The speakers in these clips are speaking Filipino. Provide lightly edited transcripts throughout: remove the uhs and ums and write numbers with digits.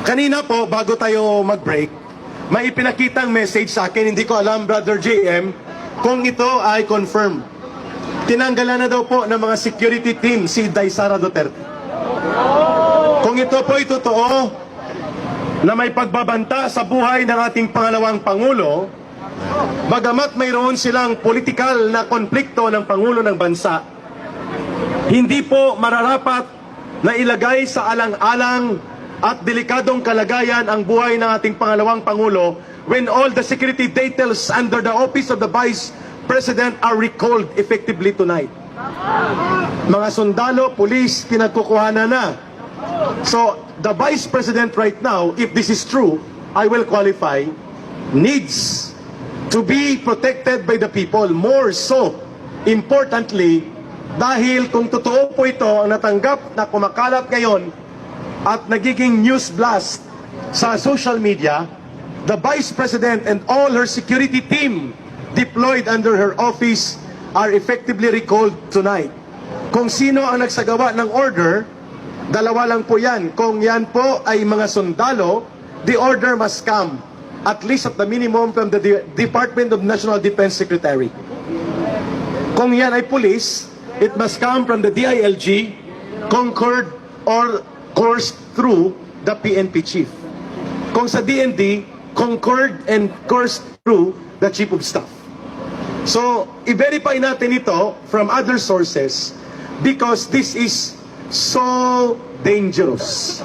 Kanina po, bago tayo mag-break, may ipinakitang message sa akin, hindi ko alam, Brother JM, kung ito ay confirm. Tinanggalan na daw po ng mga security team si Daisara Duterte. Kung ito po ay totoo, na may pagbabanta sa buhay ng ating pangalawang Pangulo, bagamat mayroon silang politikal na konflikto ng Pangulo ng bansa, hindi po mararapat na ilagay sa alang-alang at delikadong kalagayan ang buhay ng ating pangalawang Pangulo when all the security details under the office of the Vice President are recalled effectively tonight. Mga sundalo, pulis, pinagkukuhanan na. So, the Vice President right now, if this is true, I will qualify, needs to be protected by the people. More so, importantly, dahil kung totoo po ito ang natanggap na kumakalat ngayon at nagiging news blast sa social media, the Vice President and all her security team deployed under her office are effectively recalled tonight. Kung sino ang nagsagawa ng order, dalawa lang po yan. Kung yan po ay mga sundalo, the order must come, at least at the minimum, from the Department of National Defense Secretary. Kung yan ay police, it must come from the DILG, concurred or coursed through the PNP chief. Kung sa DND, concurred and coursed through the Chief of Staff. So, i-verify natin ito from other sources because this is so dangerous.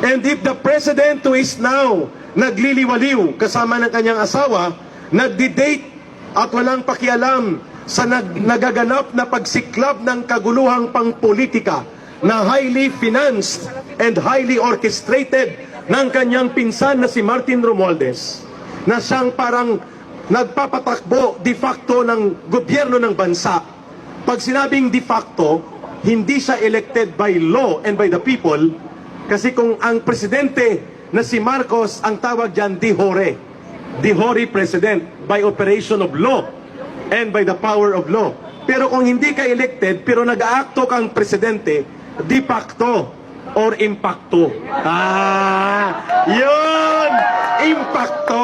And if the President who is now nagliliwaliw kasama ng kanyang asawa, nagdi-date at walang pakialam sa nagaganap na pagsiklab ng kaguluhang pangpolitika na highly financed and highly orchestrated ng kanyang pinsan na si Martin Romualdez, na siyang parang nagpapatakbo de facto ng gobyerno ng bansa. Pag sinabing de facto, hindi siya elected by law and by the people, kasi kung ang presidente na si Marcos ang tawag dyan de jure president by operation of law and by the power of law. Pero kung hindi ka elected pero nag-aakto kang presidente, de facto or impacto. Yun! Impacto!